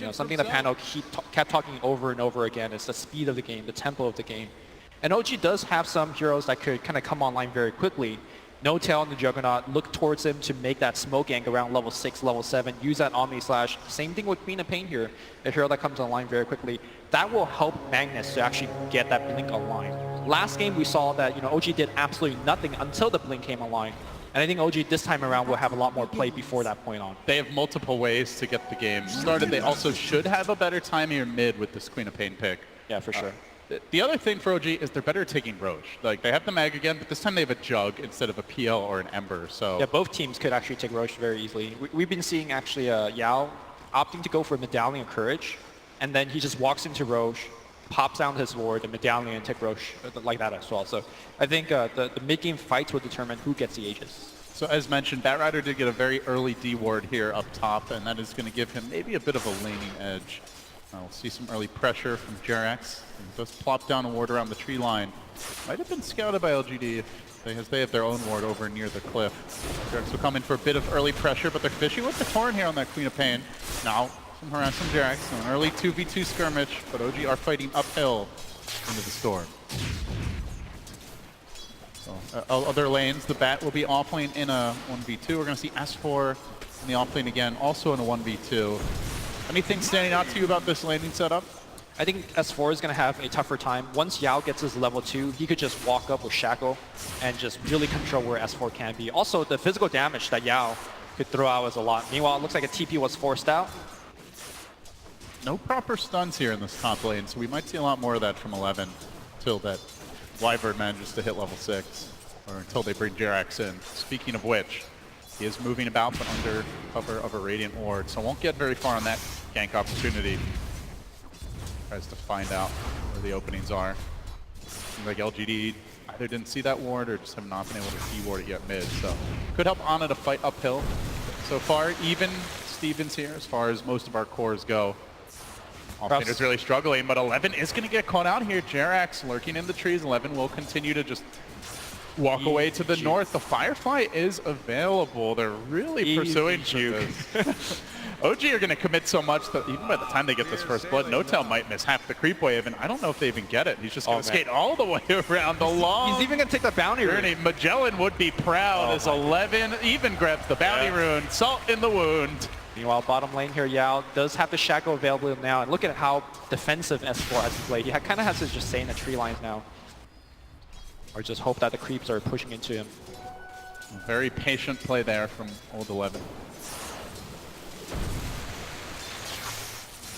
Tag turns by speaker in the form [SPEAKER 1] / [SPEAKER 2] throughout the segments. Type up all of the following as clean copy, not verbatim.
[SPEAKER 1] You know, something that Pano kept talking over and over again is the speed of the game, the tempo of the game. And OG does have some heroes that could kind of come online very quickly. No Tail on the Juggernaut, look towards him to make that smoke gank around level 6, level 7, use that Omni Slash. Same thing with Queen of Pain here, a hero that comes online very quickly. That will help Magnus to actually get that Blink online. Last game we saw that, you know, OG did absolutely nothing until the Blink came online. And I think OG this time around will have a lot more play before that point on.
[SPEAKER 2] They have multiple ways to get the game started. They also should have a better time here mid with this Queen of Pain pick.
[SPEAKER 1] Yeah, for sure.
[SPEAKER 2] The other thing for OG is they're better at taking Roche. Like, they have the Mag again, but this time they have a Jug instead of a PL or an Ember, so...
[SPEAKER 1] Yeah, both teams could actually take Roche very easily. We've been seeing actually Yao opting to go for Medallion of Courage, and then he just walks into Roche, pops down his ward, and Medallion and take Roche like that as well. So I think the mid-game fights will determine who gets the Aegis.
[SPEAKER 2] So as mentioned, Batrider did get a very early D ward here up top, and that is going to give him maybe a bit of a laning edge. We'll see some early pressure from Jerax. He does plop down a ward around the tree line. Might have been scouted by LGD as they have their own ward over near the cliff. Jerax will come in for a bit of early pressure, but they're fishing with the Torrent here on that Queen of Pain. Now, some harass from Jerax. So an early 2v2 skirmish, but OG are fighting uphill into the storm. So, other lanes, the Bat will be offlane in a 1v2. We're going to see S4 in the offlane again, also in a 1v2. Anything standing out to you about this laning setup?
[SPEAKER 1] I think S4 is going to have a tougher time. Once Yao gets his level 2, he could just walk up with Shackle and just really control where S4 can be. Also, the physical damage that Yao could throw out is a lot. Meanwhile, it looks like a TP was forced out.
[SPEAKER 2] No proper stuns here in this top lane, so we might see a lot more of that from 11 until that Wyvern manages to hit level 6, or until they bring Jerax in. Speaking of which, he is moving about, but under cover of a Radiant Ward, so won't get very far on that gank opportunity. Tries to find out where the openings are. Seems like LGD either didn't see that ward or just have not been able to de-ward it yet mid, so could help Ana to fight uphill. So far, even Stevens here as far as most of our cores go. Offlaner's really struggling, but 11 is going to get caught out here. Jerax lurking in the trees. 11 will continue to just walk away to the north. The Firefly is available. They're really pursuing this. OG are going to commit so much that even by the time they get this first blood, No-Tail might miss half the creep wave, and I don't know if they even get it. He's just going to skate all the way around the long.
[SPEAKER 1] He's even going to take the bounty rune.
[SPEAKER 2] Magellan would be proud as 11 even grabs the bounty rune. Salt in the wound.
[SPEAKER 1] Meanwhile, bottom lane here, Yao does have the Shackle available now, and look at how defensive S4 has played. He kind of has to just stay in the tree lines now, or just hope that the creeps are pushing into him.
[SPEAKER 2] Very patient play there from old 11.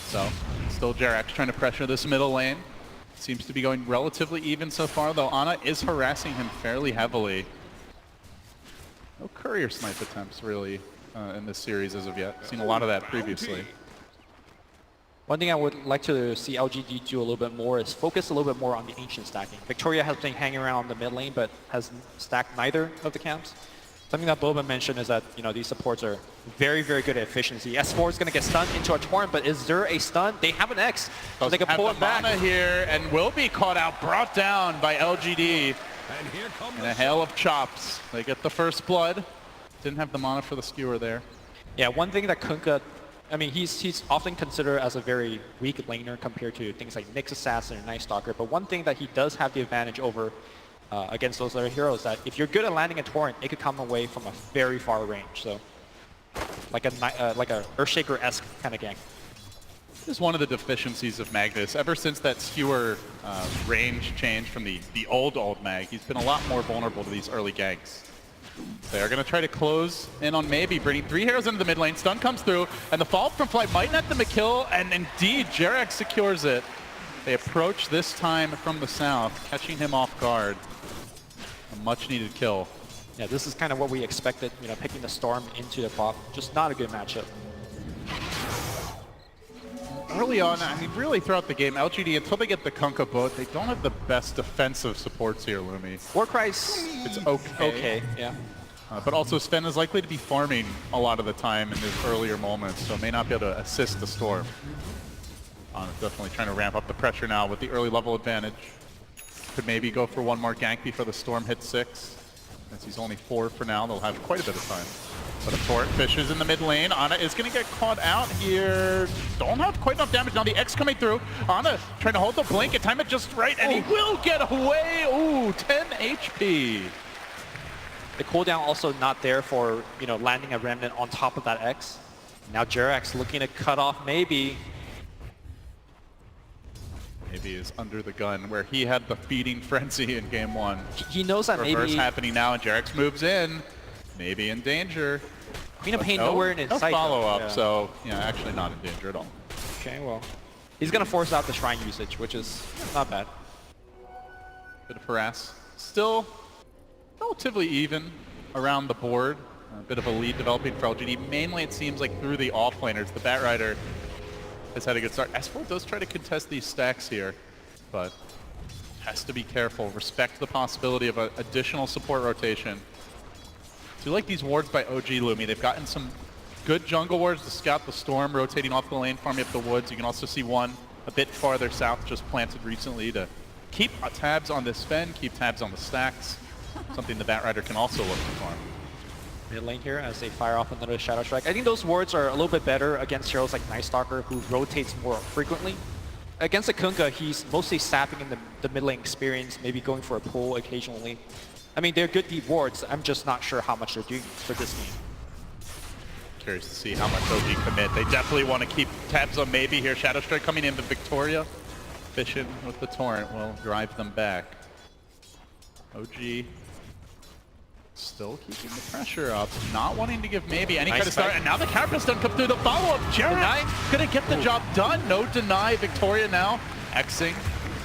[SPEAKER 2] So, still Jerax trying to pressure this middle lane. Seems to be going relatively even so far, though Ana is harassing him fairly heavily. No courier snipe attempts, really, in this series as of yet. Seen a lot of that previously.
[SPEAKER 1] One thing I would like to see LGD do a little bit more is focus a little bit more on the ancient stacking. Victoria has been hanging around the mid lane, but has stacked neither of the camps. Something that Boba mentioned is that, you know, these supports are very, very good at efficiency. S4 is going to get stunned into a Torrent, but is there a stun? They have an X, so they can pull it back.
[SPEAKER 2] Mana here and will be caught out, brought down by LGD. And a hail of chops. They get the first blood. Didn't have the mana for the skewer there.
[SPEAKER 1] Yeah, one thing that Kunkka, I mean, he's often considered as a very weak laner compared to things like Nyx Assassin and Night Stalker, but one thing that he does have the advantage over against those other heroes, that if you're good at landing a Torrent, it could come away from a very far range. So, like a Earthshaker-esque kind of gank.
[SPEAKER 2] This is one of the deficiencies of Magnus. Ever since that skewer range change from the old Mag, he's been a lot more vulnerable to these early ganks. They are going to try to close in on maybe bringing 3 heroes into the mid lane. Stun comes through, and the follow-up from Flight might net them a kill, and indeed, Jerax secures it. They approach this time from the south, catching him off guard. A much-needed kill.
[SPEAKER 1] Yeah, this is kind of what we expected, you know, picking the Storm into the bot. Just not a good matchup.
[SPEAKER 2] Early on, I mean, really throughout the game, LGD, until they get the Kunkka boat, they don't have the best defensive supports here, Lumi.
[SPEAKER 1] Warcry's
[SPEAKER 2] it's okay.
[SPEAKER 1] Yeah.
[SPEAKER 2] But also Sven is likely to be farming a lot of the time in his earlier moments, so may not be able to assist the Storm. Definitely trying to ramp up the pressure now with the early level advantage. Could maybe go for one more gank before the Storm hits 6. Since he's only 4 for now, they'll have quite a bit of time. But a torrent fishes in the mid lane. Ana is going to get caught out here. Don't have quite enough damage. Now the X coming through. Ana trying to hold the blink and time it just right, and he will get away. Ooh, 10 HP.
[SPEAKER 1] The cooldown also not there for, you know, landing a remnant on top of that X. Now Jerax looking to cut off maybe.
[SPEAKER 2] Maybe is under the gun where he had the feeding frenzy in game 1.
[SPEAKER 1] He knows that
[SPEAKER 2] Reverse
[SPEAKER 1] maybe
[SPEAKER 2] happening now, and Jerax moves in. Maybe in danger.
[SPEAKER 1] Queen of Pain nowhere in
[SPEAKER 2] no
[SPEAKER 1] sight.
[SPEAKER 2] follow up,
[SPEAKER 1] Yeah.
[SPEAKER 2] so yeah, actually not in danger at all.
[SPEAKER 1] Okay, well, he's gonna force out the shrine usage, which is not bad.
[SPEAKER 2] Bit of harass. Still relatively even around the board. A bit of a lead developing for LGD. Mainly it seems like through the offlaners. The Batrider has had a good start. S4 does try to contest these stacks here, but has to be careful. Respect the possibility of an additional support rotation. Do like these wards by OG Lumi. They've gotten some good jungle wards to scout the storm, rotating off the lane, farming up the woods. You can also see one a bit farther south, just planted recently to keep tabs on this Sven, keep tabs on the stacks. Something the Batrider can also look to farm.
[SPEAKER 1] Mid lane here as they fire off another Shadow Strike. I think those wards are a little bit better against heroes like Night Stalker, who rotates more frequently. Against the Kunkka, he's mostly sapping in the mid lane experience, maybe going for a pull occasionally. I mean, they're good deep wards. I'm just not sure how much they're doing for this game.
[SPEAKER 2] Curious to see how much OG commit. They definitely want to keep tabs on maybe here. Shadow Strike coming into Victoria. Fishing with the Torrent will drive them back. OG still keeping the pressure up, not wanting to give maybe any kind of start. And now the counter's done come through the follow-up. Jerax gonna get the job done. No deny. Victoria now Xing.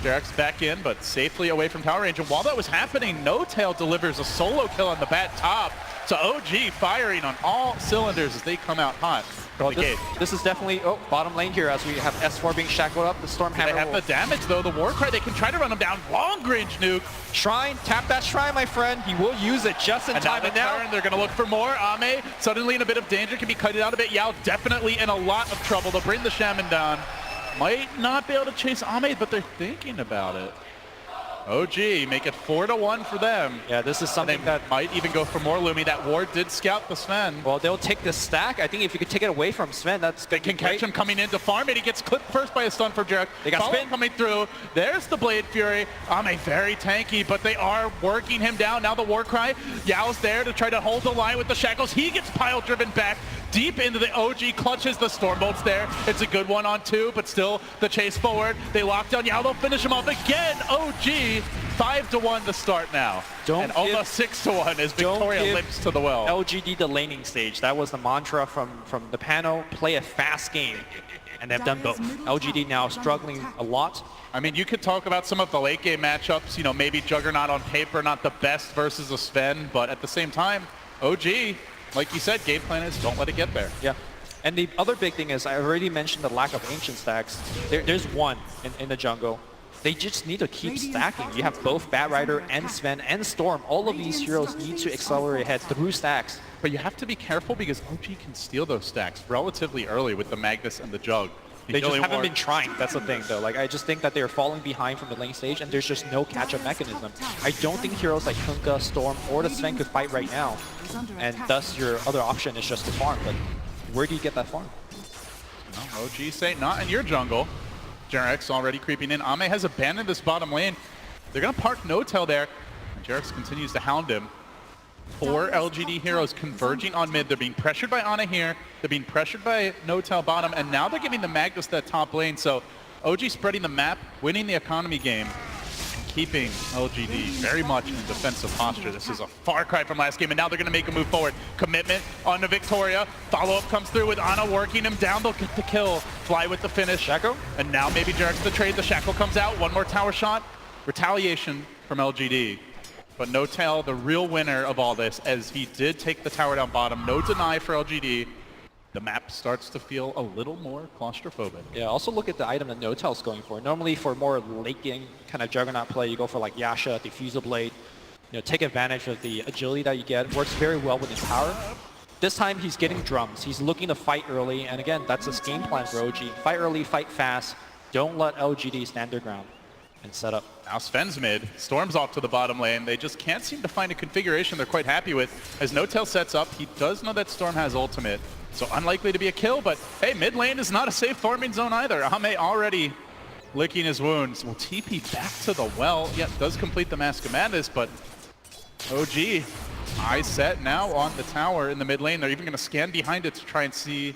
[SPEAKER 2] Jerax back in, but safely away from tower range. And while that was happening, No Tail delivers a solo kill on the bat top. So OG firing on all cylinders as they come out hot.
[SPEAKER 1] Well, this is definitely bottom lane here as we have S4 being shackled up. The Stormhammer.
[SPEAKER 2] They have the damage though. The Warcry, they can try to run him down. Long range nuke.
[SPEAKER 1] Shrine, tap that shrine, my friend. He will use it just in time.
[SPEAKER 2] And now they're going to look for more. Ame suddenly in a bit of danger, can be cut out a bit. Yao definitely in a lot of trouble to bring the Shaman down. Might not be able to chase Ame, but they're thinking about it. OG make it 4-1 for them.
[SPEAKER 1] Yeah, this is something that
[SPEAKER 2] might even go for more Lumi. That ward did scout the Sven.
[SPEAKER 1] Well, they'll take the stack. I think if you could take it away from Sven,
[SPEAKER 2] they can catch him coming in to farm it. He gets clipped first by a stun for Jerax.
[SPEAKER 1] They got spin
[SPEAKER 2] coming through. There's the Blade Fury. Ame very tanky, but they are working him down. Now the Warcry. Yao's there to try to hold the line with the shackles. He gets pile driven back deep into the OG, clutches the Stormbolt's there. It's a good 1-on-2, but still the chase forward. They lock down Yao, they'll finish him off again. OG 5-1 to start now. And almost 6-1 as Victoria limps to the well.
[SPEAKER 1] LGD the laning stage. That was the mantra from the panel. Play a fast game. And they've done both. LGD now struggling a lot.
[SPEAKER 2] I mean, you could talk about some of the late game matchups. You know, maybe Juggernaut on paper, not the best versus a Sven, but at the same time, OG, like you said, game plan is don't let it get there.
[SPEAKER 1] Yeah. And the other big thing is, I already mentioned the lack of ancient stacks. There's one in the jungle. They just need to keep stacking. You have both Batrider and Sven and Storm. All of these heroes need to accelerate ahead through stacks.
[SPEAKER 2] But you have to be careful because OG can steal those stacks relatively early with the Magnus and the Jug.
[SPEAKER 1] They just haven't been trying. That's the thing, though. Like, I just think that they're falling behind from the lane stage, and there's just no catch-up mechanism. I don't think heroes like Kunkka, Storm, or the Sven could fight right now, and thus your other option is just to farm. But where do you get that farm?
[SPEAKER 2] No, OG say not in your jungle. Jerax already creeping in. Ame has abandoned this bottom lane. They're going to park No Tail there, and Jerax continues to hound him. 4 LGD heroes converging on mid. They're being pressured by Ana here. They're being pressured by No Tail bottom, and now they're giving the Magnus that top lane. So OG spreading the map, winning the economy game, and keeping LGD very much in defensive posture. This is a far cry from last game, and now they're going to make a move forward. Commitment on to Victoria. Follow-up comes through with Ana working him down. They'll get the kill. Fly with the finish.
[SPEAKER 1] Shackle?
[SPEAKER 2] And now maybe Jerax the trade. The Shackle comes out. One more tower shot. Retaliation from LGD. But No Tail, the real winner of all this, as he did take the tower down bottom. No deny for LGD. The map starts to feel a little more claustrophobic.
[SPEAKER 1] Yeah, also look at the item that No Tail's going for. Normally for more late game kind of Juggernaut play, you go for like Yasha, Diffusal Blade, take advantage of the agility that you get. Works very well with his power. This time he's getting drums. He's looking to fight early, and again, that's his game plan for OG. Fight early, fight fast. Don't let LGD stand their ground. and set up.
[SPEAKER 2] Now Sven's mid, Storm's off to the bottom lane. They just can't seem to find a configuration they're quite happy with. As No-Tail sets up, he does know that Storm has ultimate, so unlikely to be a kill, but hey, mid lane is not a safe farming zone either. Ame already licking his wounds. Will TP back to the well. Yeah, does complete the Mask of Madness, but OG, eyes set now on the tower in the mid lane. They're even going to scan behind it to try and see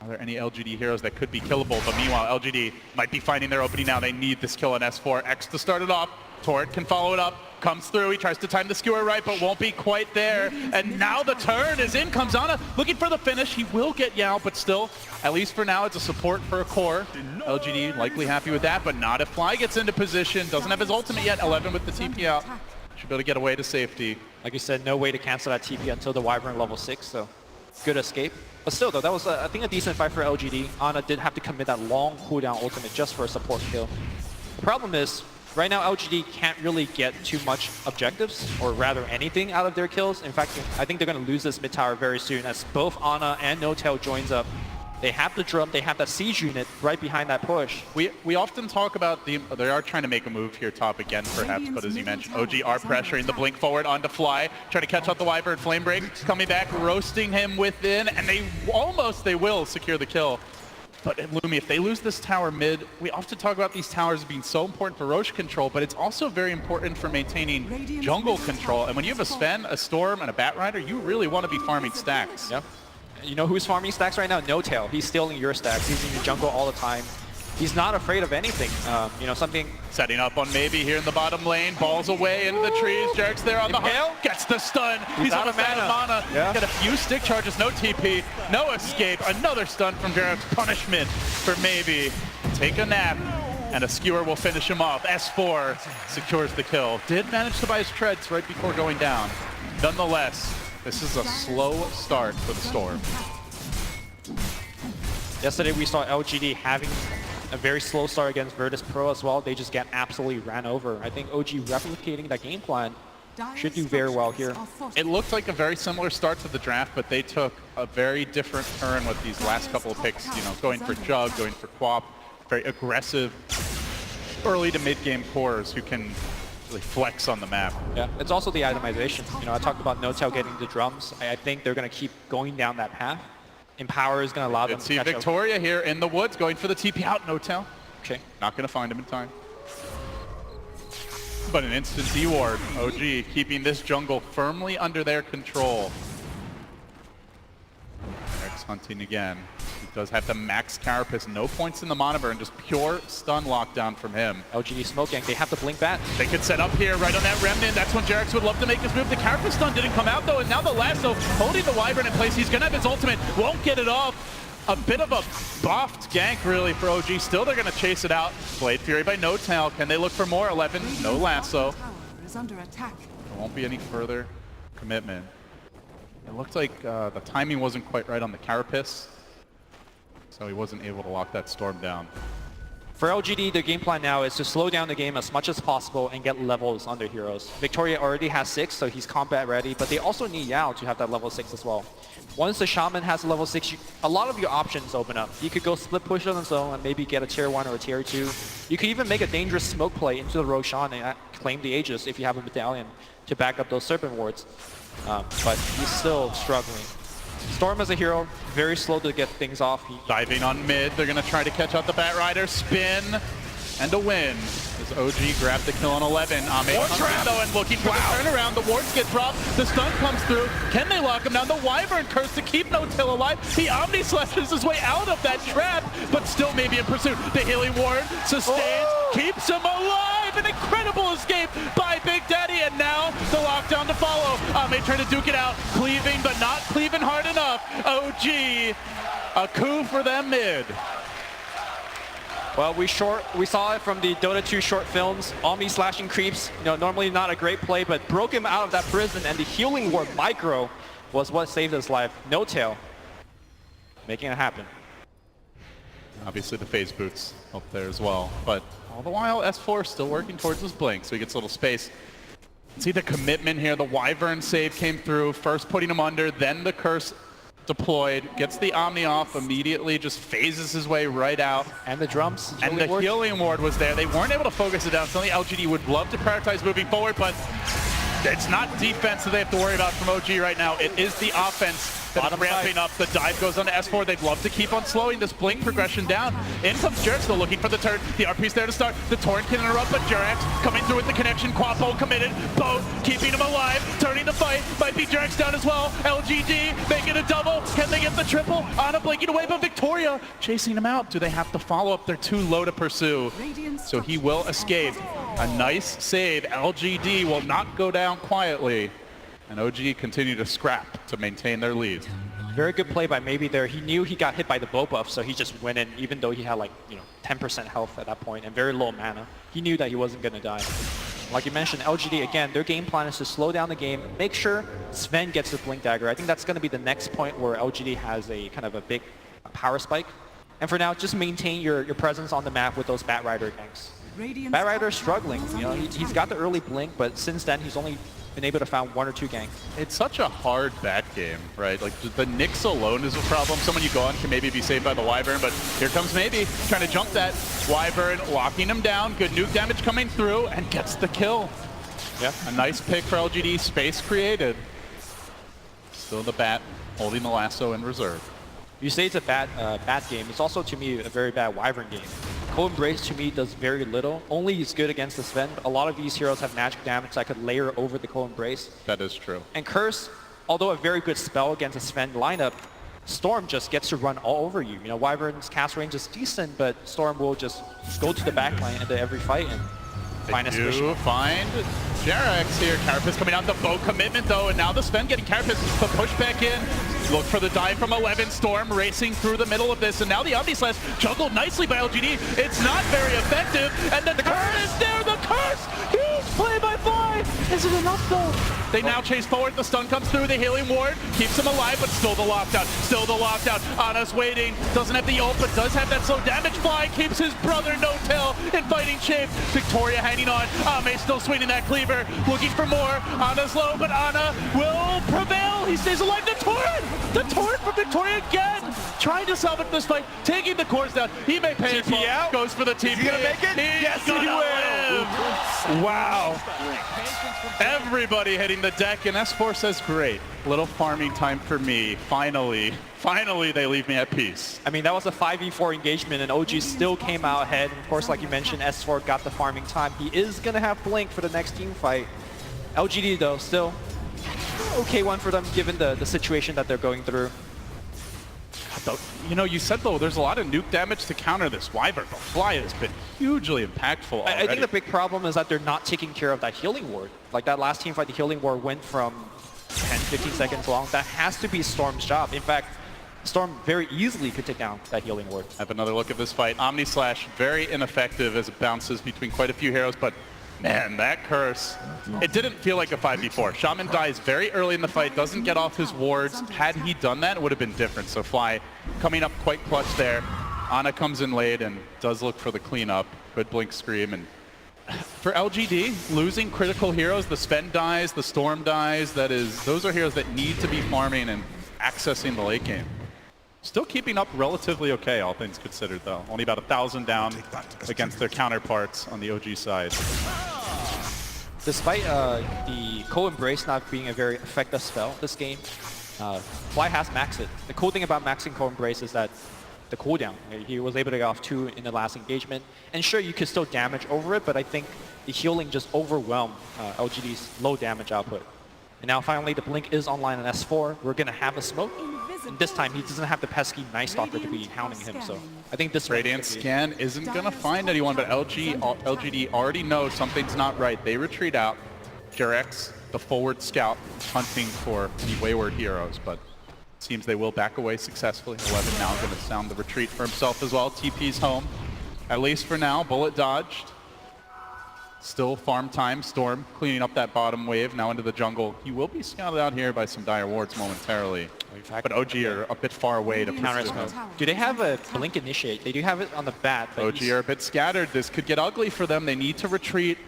[SPEAKER 2] are there any LGD heroes that could be killable. But meanwhile, LGD might be finding their opening now. They need this kill on S4. X to start it off. Torrent can follow it up. Comes through. He tries to time the skewer right, but won't be quite there. And now the turn is in. Comes Ana looking for the finish. He will get Yao, but still, at least for now, it's a support for a core. LGD likely happy with that, but not if Fly gets into position. Doesn't have his ultimate yet. 11 with the TP out. Should be able to get away to safety.
[SPEAKER 1] Like you said, no way to cancel that TP until the Wyvern level 6, so good escape. But still, though, that was, I think, a decent fight for LGD. Ana did have to commit that long cooldown ultimate just for a support kill. The problem is, right now, LGD can't really get too much objectives, or rather anything out of their kills. In fact, I think they're going to lose this mid tower very soon as both Ana and No-Tail joins up. They have the drum, they have that siege unit right behind that push.
[SPEAKER 2] We often talk about they are trying to make a move here top again perhaps, but as you mentioned, OG are pressuring the blink forward onto Fly, trying to catch out the Wyvern flame break, coming back, roasting him within, and they will secure the kill. But Lumi, if they lose this tower mid, we often talk about these towers being so important for Roche control, but it's also very important for maintaining jungle control. And when you have a Sven, a Storm, and a Batrider, you really want to be farming stacks.
[SPEAKER 1] Yep. You know who's farming stacks right now? No-Tail. He's stealing your stacks. He's in your jungle all the time. He's not afraid of anything. You know, something...
[SPEAKER 2] Setting up on maybe here in the bottom lane. Balls away into the trees. Jarek's there on the hunt. Gets the stun. He's out of mana.
[SPEAKER 1] Yeah.
[SPEAKER 2] Got a few stick charges. No TP. No escape. Another stun from Jarek's punishment for maybe. Take a nap. And a skewer will finish him off. S4 secures the kill. Did manage to buy his treads right before going down. Nonetheless, this is a slow start for the Storm.
[SPEAKER 1] Yesterday we saw LGD having a very slow start against Virtus Pro as well. They just get absolutely ran over. I think OG replicating that game plan should do very well here.
[SPEAKER 2] It looked like a very similar start to the draft, but they took a very different turn with these last couple of picks, you know, going for Jug, going for Quap, very aggressive early to mid-game cores who can really flex on the map.
[SPEAKER 1] Yeah, it's also the itemization. You know, I talked about No-Tail getting the drums. I think they're going to keep going down that path. Empower is going to allow them to catch up.
[SPEAKER 2] Victoria here in the woods going for the TP out. No-Tail.
[SPEAKER 1] Okay.
[SPEAKER 2] Not going to find him in time. But an instant D-ward. OG keeping this jungle firmly under their control. X hunting again. He does have the max Carapace, no points in the Monover, and just pure stun lockdown from him.
[SPEAKER 1] LGD smoke gank, they have to blink that.
[SPEAKER 2] They could set up here right on that Remnant. That's when Jarex would love to make his move. The Carapace stun didn't come out though, and now the lasso holding the Wyvern in place. He's gonna have his ultimate, won't get it off. A bit of a buffed gank really for OG. Still they're gonna chase it out. Blade Fury by No-Tail. Can they look for more? 11, no lasso. There won't be any further commitment. It looked like the timing wasn't quite right on the Carapace, so he wasn't able to lock that Storm down.
[SPEAKER 1] For LGD, their game plan now is to slow down the game as much as possible and get levels on their heroes. Victoria already has 6, so he's combat ready, but they also need Yao to have that level 6 as well. Once the Shaman has a level 6, a lot of your options open up. You could go split push on the zone and maybe get a tier 1 or a tier 2. You could even make a dangerous smoke play into the Roshan and claim the Aegis if you have a medallion to back up those Serpent Wards. But he's still struggling. Storm as a hero, very slow to get things off.
[SPEAKER 2] Diving on mid, they're going to try to catch out the Batrider, spin, and a win. As OG grabbed the kill on 11. Ame though and looking for the turnaround. The wards get dropped, the stun comes through. Can they lock him down? The Wyvern curse to keep No-Tail alive. He Omni slashes his way out of that trap, but still maybe in pursuit. The healing ward sustains, keeps him alive. An incredible escape by Big Daddy, and now the lockdown to follow. Ame trying to duke it out, cleaving, but not cleaving hard enough. OG, a coup for them mid.
[SPEAKER 1] Well, we saw it from the Dota 2 short films. Omni slashing creeps, you know, normally not a great play, but broke him out of that prison, and the healing ward micro was what saved his life. No-Tail making it happen.
[SPEAKER 2] Obviously the phase boots up there as well, but all the while S4 still working towards his blink, so he gets a little space. See the commitment here. The Wyvern save came through, first putting him under, then the curse deployed, gets the Omni off immediately, just phases his way right out.
[SPEAKER 1] And the drums.
[SPEAKER 2] And the healing ward was there. They weren't able to focus it down. Suddenly LGD would love to prioritize moving forward, but it's not defense that they have to worry about from OG right now. It is the offense that is ramping up. The dive goes on to S4. They'd love to keep on slowing this blink progression down. In comes Jerax, still looking for the turn. The RP's there to start. The Torrent can interrupt, but Jerax coming through with the connection. Quapo committed. Both keeping him alive. Turning the fight. Might be Jerax down as well. LGD making a double. Can they get the triple? Ana blinking away, but Victoria chasing him out. Do they have to follow up? They're too low to pursue. So he will escape. A nice save. LGD will not go down quietly. And OG continue to scrap to maintain their lead.
[SPEAKER 1] Very good play by Maybe there. He knew he got hit by the bow buff, so he just went in, even though he had like 10% health at that point and very low mana. He knew that he wasn't going to die. Like you mentioned, LGD, again, their game plan is to slow down the game, make sure Sven gets the Blink Dagger. I think that's going to be the next point where LGD has a kind of a big power spike. And for now, just maintain your presence on the map with those Bat Rider ganks. Bat Rider is struggling. He's got the early Blink, but since then he's only been able to find 1 or 2 ganks.
[SPEAKER 2] It's such a hard bat game, right? Like the Nyx alone is a problem. Someone you go on can maybe be saved by the Wyvern, but here comes Maybe trying to jump that. Wyvern locking him down. Good nuke damage coming through and gets the kill.
[SPEAKER 1] Yeah.
[SPEAKER 2] A nice pick for LGD. Space created. Still the bat holding the lasso in reserve.
[SPEAKER 1] You say it's a bad game. It's also, to me, a very bad Wyvern game. Co-Embrace, to me, does very little. Only he's good against the Sven. A lot of these heroes have magic damage that could layer over the Co-Embrace.
[SPEAKER 2] That is true.
[SPEAKER 1] And Curse, although a very good spell against a Sven lineup, Storm just gets to run all over you. Wyvern's cast range is decent, but Storm will just go to the backline into every fight and find a solution.
[SPEAKER 2] Find Jerax here. Carapace coming out the bow commitment though, and now the Sven getting Carapace to push back in. Look for the dive from 11. Storm racing through the middle of this, and now the Omni Slash juggled nicely by LGD. It's not very effective, and the curse is there. The curse, huge play by Fly. Is it enough though? They now chase forward. The stun comes through. The healing ward keeps him alive, but still the lockdown. Still the lockdown. Ana's waiting. Doesn't have the ult, but does have that slow damage. Fly keeps his brother no tail in fighting shape. Victoria hanging on. Ame still swinging that cleaver, looking for more. Ana's low, but Ana will prevail. He stays alive. The torrent! The torrent from Victoria again! Trying to salvage this fight, taking the cores down. He may pay as well.
[SPEAKER 1] out.
[SPEAKER 2] Goes for the TP.
[SPEAKER 1] Is he gonna make it?
[SPEAKER 2] Yes,
[SPEAKER 1] he will!
[SPEAKER 2] Wow. Everybody hitting the deck, and S4 says, great. Little farming time for me. Finally they leave me at peace.
[SPEAKER 1] I mean, that was a 5v4 engagement, and OG still came out ahead. Of course, like you mentioned, S4 got the farming time. He is going to have Blink for the next team fight. LGD, though, still okay one for them, given the situation that they're going through.
[SPEAKER 2] You said, though, there's a lot of nuke damage to counter this. Wyvern, the Fly has been hugely impactful already.
[SPEAKER 1] I think the big problem is that they're not taking care of that healing ward. Like that last team fight, the healing ward went from 10, 15 seconds long. That has to be Storm's job. In fact, Storm very easily could take down that healing ward.
[SPEAKER 2] Have another look at this fight. Omni Slash, very ineffective as it bounces between quite a few heroes, but man, that curse, it didn't feel like a 5v4. Shaman dies very early in the fight, doesn't get off his wards. Had he done that, it would have been different. So Fly coming up quite clutch there. Ana comes in late and does look for the cleanup. Good blink scream. And for LGD, losing critical heroes, the Sven dies, the Storm dies, those are heroes that need to be farming and accessing the late game. Still keeping up relatively okay, all things considered, though. Only about 1,000 down against their counterparts on the OG side.
[SPEAKER 1] Despite the Co-Embrace not being a very effective spell this game, Fly has maxed it. The cool thing about maxing Co-Embrace is that the cooldown. He was able to get off 2 in the last engagement. And sure, you could still damage over it, but I think the healing just overwhelmed LGD's low damage output. And now finally the Blink is online on S4. We're going to have a smoke. And this time he doesn't have the pesky Night Stalker to be hounding him, so I think this
[SPEAKER 2] Radiant Scan isn't going to find anyone, but LGD already knows something's not right. They retreat out. Jerax, the forward scout, hunting for any wayward heroes, but it seems they will back away successfully. 11 now going to sound the retreat for himself as well. TP's home, at least for now. Bullet dodged. Still farm time. Storm cleaning up that bottom wave now into the jungle. He will be scouted out here by some dire wards momentarily. But OG are a bit far away to
[SPEAKER 1] counter smoke. Do they have a Blink Initiate? They do have it on the bat. But
[SPEAKER 2] OG are a bit scattered. This could get ugly for them. They need to retreat.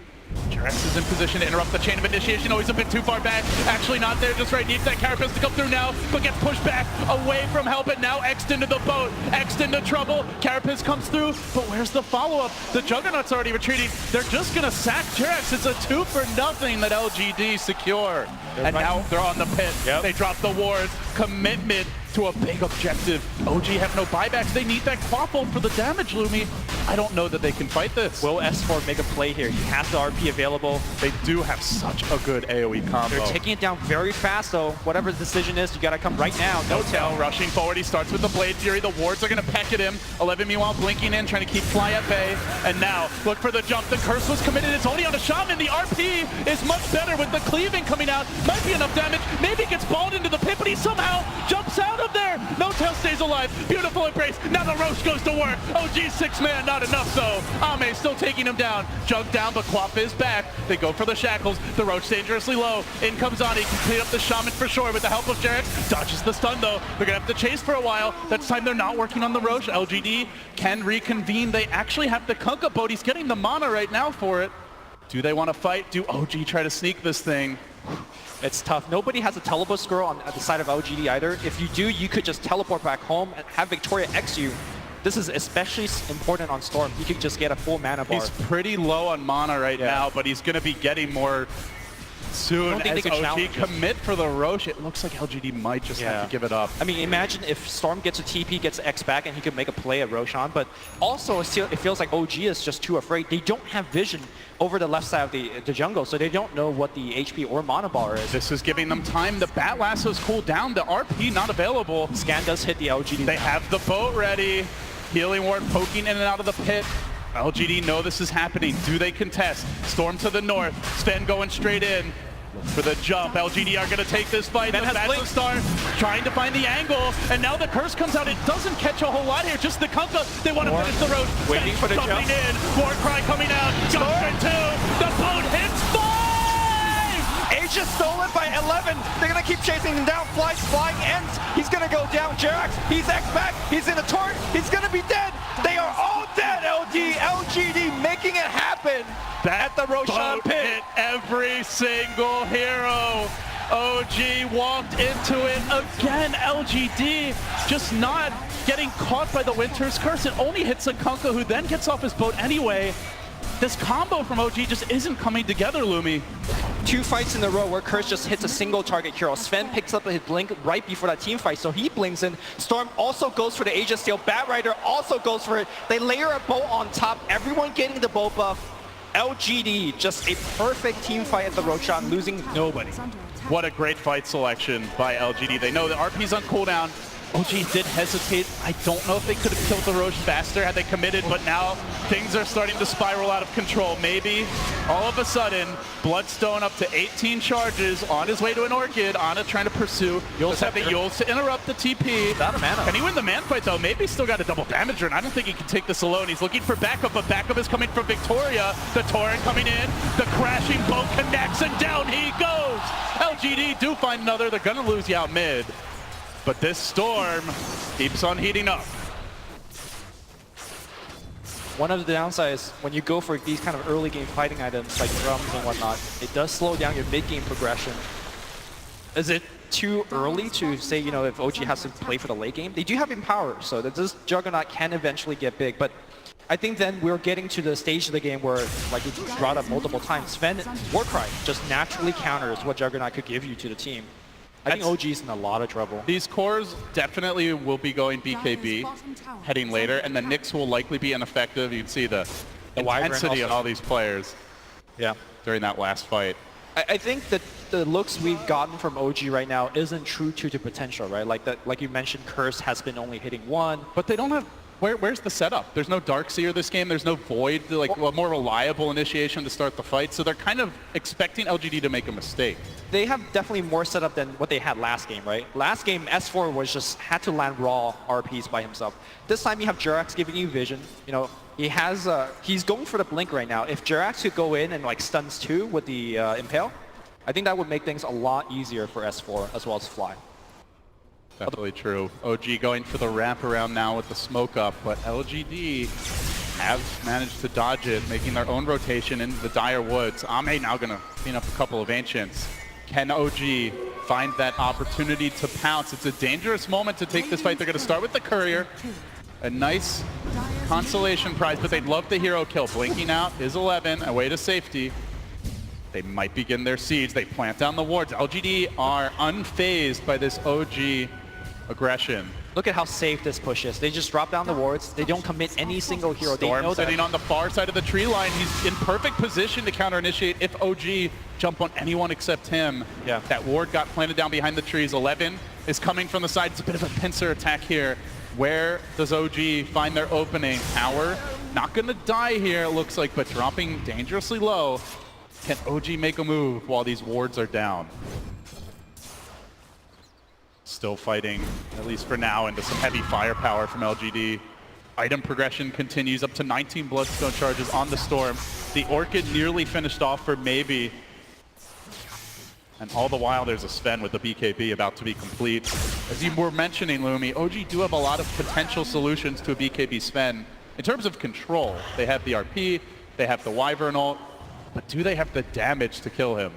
[SPEAKER 2] Rex is in position to interrupt the chain of initiation. Oh, he's a bit too far back. Actually not there, just right. Needs that Carapace to come through now, but gets pushed back away from help. And now X'd into the boat. X'd into trouble. Carapace comes through, but where's the follow-up? The Juggernaut's already retreating. They're just going to sack Jerax. It's a 2-for-0 that LGD secure. And now they're on the pit.
[SPEAKER 1] Yep.
[SPEAKER 2] They drop the wards. Commitment to a big objective. OG have no buybacks. They need that quaffle for the damage, Lumi. I don't know that they can fight this.
[SPEAKER 1] Will S4 make a play here? He has the RP available.
[SPEAKER 2] They do have such a good AoE combo.
[SPEAKER 1] They're taking it down very fast, though. Whatever the decision is, you gotta come right now.
[SPEAKER 2] No tell. Rushing forward, he starts with the Blade Fury. The wards are gonna peck at him. 11 meanwhile blinking in, trying to keep Fly at bay. And now, look for the jump. The curse was committed. It's only on a Shaman. The RP is much better with the cleaving coming out. Might be enough damage. Maybe gets balled into the pit, but he somehow jumps out of there. No tell stays alive. Beautiful embrace. Now the Roche goes to work. OG's 6-man, not enough though. Ame still taking him down. Jug down, but Quaff is back. They go for the shackles. The Roche dangerously low. In comes Ani. Can clean up the Shaman for sure with the help of Jerax. Dodges the stun though. They're gonna have to chase for a while. That's time they're not working on the Roche. LGD can reconvene. They actually have the Kunkka boat. He's getting the mana right now for it. Do they want to fight? Do OG try to sneak this thing?
[SPEAKER 1] It's tough. Nobody has a teleport scroll on the side of LGD either. If you do, you could just teleport back home and have Victoria X you. This is especially important on Storm. You could just get a full mana bar.
[SPEAKER 2] He's pretty low on mana right now, but he's going to be getting more soon as OG commit for the Roche. It looks like LGD might just have to give it up.
[SPEAKER 1] I mean, imagine if Storm gets a TP, gets X back, and he could make a play at Roshan, but also it feels like OG is just too afraid. They don't have vision over the left side of the jungle, so they don't know what the HP or mana bar is.
[SPEAKER 2] This is giving them time. The Bat Lasso's cooled down. The RP not available.
[SPEAKER 1] Scan does hit the LGD.
[SPEAKER 2] They have the boat ready. Healing ward poking in and out of the pit. LGD know this is happening. Do they contest? Storm to the north. Sven going straight in for the jump. LGD are going to take this fight. The Bachelor Star trying to find the angle, and now the curse comes out. It doesn't catch a whole lot here. Just the Kunkka. They want to finish the road.
[SPEAKER 1] Waiting for the jump.
[SPEAKER 2] In. War cry coming out. Jump for 2. The boat hits 5.
[SPEAKER 1] Age is stolen by 11. They're going to keep chasing him down. Fly's flying ends. He's going to go down. Jerax, he's X back. He's in a torrent. He's going to be dead. They are all dead, LGD making it happen at the Roshan pit.
[SPEAKER 2] Hit every single hero. OG walked into it again. LGD just not getting caught by the Winter's Curse. It only hits a Kunkka, who then gets off his boat anyway. This combo from OG just isn't coming together, Lumi.
[SPEAKER 1] 2 fights in a row where Curse just hits a single target hero. Sven picks up his blink right before that team fight, so he blinks in. Storm also goes for the Aegis Steel. Bat Rider also goes for it. They layer a boat on top, everyone getting the boat buff. LGD, just a perfect team fight at the Roshan, losing nobody.
[SPEAKER 2] What a great fight selection by LGD. They know the RP's on cooldown. OG did hesitate. I don't know if they could have killed the Roche faster had they committed, but now things are starting to spiral out of control. Maybe all of a sudden, Bloodstone up to 18 charges on his way to an Orchid. Ana trying to pursue. Yules have the Yules to interrupt the TP.
[SPEAKER 1] Without a mana.
[SPEAKER 2] Can he win the man fight though? Maybe still got a double damager, and I don't think he can take this alone. He's looking for backup, but backup is coming from Victoria. The Torrent coming in. The crashing boat connects, and down he goes. LGD do find another. They're gonna lose you out mid. But this storm keeps on heating up.
[SPEAKER 1] One of the downsides, when you go for these kind of early game fighting items like drums and whatnot, it does slow down your mid game progression. Is it too early to say, you know, if OG has to play for the late game? They do have Empower, so that this Juggernaut can eventually get big, but I think then we're getting to the stage of the game where, like we brought up multiple times, Sven Warcry just naturally counters what Juggernaut could give you to the team. I think OG's in a lot of trouble.
[SPEAKER 2] These cores definitely will be going BKB heading later, and the Nyx will likely be ineffective. You can see the intensity of all these players during that last fight.
[SPEAKER 1] I think that the looks we've gotten from OG right now isn't true to the potential, right? Like you mentioned, Curse has been only hitting 1.
[SPEAKER 2] But they don't have... Where's the setup? There's no Darkseer this game. There's no Void, like a more reliable initiation to start the fight. So they're kind of expecting LGD to make a mistake.
[SPEAKER 1] They have definitely more setup than what they had last game, right? Last game, S4 was just had to land raw RPs by himself. This time you have Jerax giving you vision. You know, he has he's going for the blink right now. If Jerax could go in and like stuns 2 with the Impale, I think that would make things a lot easier for S4 as well as Fly.
[SPEAKER 2] Definitely true. OG going for the wraparound now with the smoke up, but LGD have managed to dodge it, making their own rotation into the dire woods. Ame now going to clean up a couple of Ancients. Can OG find that opportunity to pounce? It's a dangerous moment to take this fight. They're going to start with the Courier. A nice consolation prize, but they'd love the hero kill. Blinking out is 11, away to safety. They might begin their siege. They plant down the wards. LGD are unfazed by this OG aggression.
[SPEAKER 1] Look at how safe this push is. They just drop down the wards. They don't commit any single hero.
[SPEAKER 2] Storm
[SPEAKER 1] they know
[SPEAKER 2] sitting on the far side of the tree line. He's in perfect position to counter-initiate if OG jump on anyone except him.
[SPEAKER 1] Yeah.
[SPEAKER 2] That ward got planted down behind the trees. 11 is coming from the side. It's a bit of a pincer attack here. Where does OG find their opening? Tower not going to die here, it looks like, but dropping dangerously low. Can OG make a move while these wards are down? Still fighting, at least for now, into some heavy firepower from LGD. Item progression continues up to 19 Bloodstone charges on the Storm. The Orchid nearly finished off for maybe. And all the while, there's a Sven with the BKB about to be complete. As you were mentioning, Lumi, OG do have a lot of potential solutions to a BKB Sven. In terms of control, they have the RP, they have the Wyvern ult, but do they have the damage to kill him?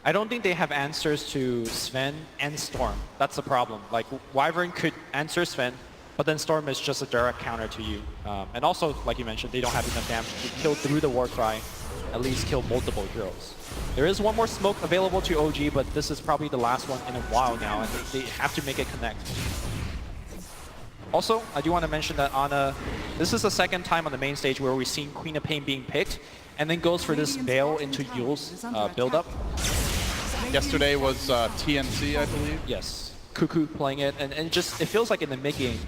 [SPEAKER 1] I don't think they have answers to Sven and Storm. That's the problem. Like, Wyvern could answer Sven, but then Storm is just a direct counter to you. And also, like you mentioned, they don't have enough damage to kill through the Warcry, at least kill multiple heroes. There is one more smoke available to OG, but this is probably the last one in a while now, and they have to make it connect. Also, I do want to mention that this is the second time on the main stage where we've seen Queen of Pain being picked, and then goes for this Veil into Yule's build-up.
[SPEAKER 2] Yesterday was TNC, I believe.
[SPEAKER 1] Yes, Cuckoo playing it, and it feels like in the mid-game,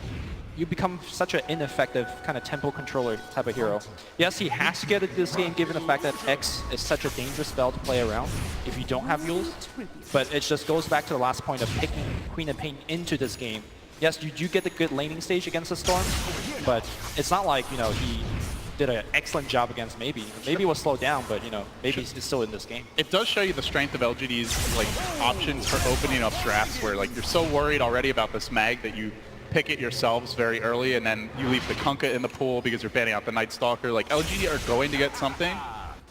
[SPEAKER 1] you become such an ineffective kind of tempo controller type of hero. Yes, he has to get into this game given the fact that X is such a dangerous spell to play around if you don't have Yules, but it just goes back to the last point of picking Queen of Pain into this game. Yes, you do get the good laning stage against the Storm, but it's not like, you know, he did an excellent job against Maybe. Maybe was slowed down, but, you know, Maybe is still in this game.
[SPEAKER 2] It does show you the strength of LGD's like options for opening up drafts where like you're so worried already about this mag that you pick it yourselves very early and then you leave the Kunkka in the pool because you're banning out the Night Stalker. Like LGD are going to get something,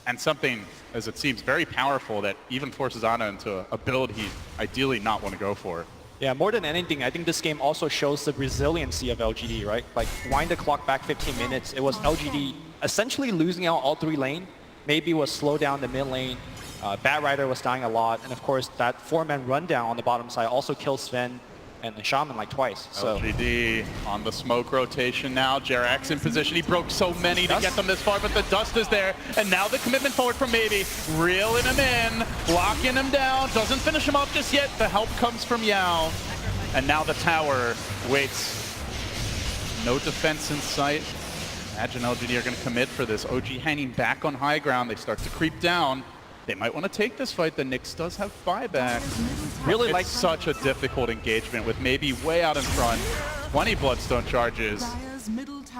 [SPEAKER 2] and something, as it seems, very powerful that even forces Ana into a build he'd ideally not want to go for.
[SPEAKER 1] Yeah, more than anything, I think this game also shows the resiliency of LGD, right? Like, wind the clock back 15 minutes, it was LGD essentially losing out all three lane. Maybe was slowed down the mid lane. Bat Rider was dying a lot, and of course that 4-man rundown on the bottom side also killed Sven and the Shaman like twice. So
[SPEAKER 2] LGD on the smoke rotation now. Jerax in position. He broke so many to get them this far, but the dust is there. And now the commitment forward from Maybe. Reeling him in, locking him down. Doesn't finish him off just yet. The help comes from Yao. And now the tower waits. No defense in sight. Imagine LGD are going to commit for this. OG hanging back on high ground. They start to creep down. They might want to take this fight. The Nyx does have buyback.
[SPEAKER 1] really
[SPEAKER 2] It's
[SPEAKER 1] like
[SPEAKER 2] such a difficult engagement with Maybe way out in front. 20 Bloodstone charges.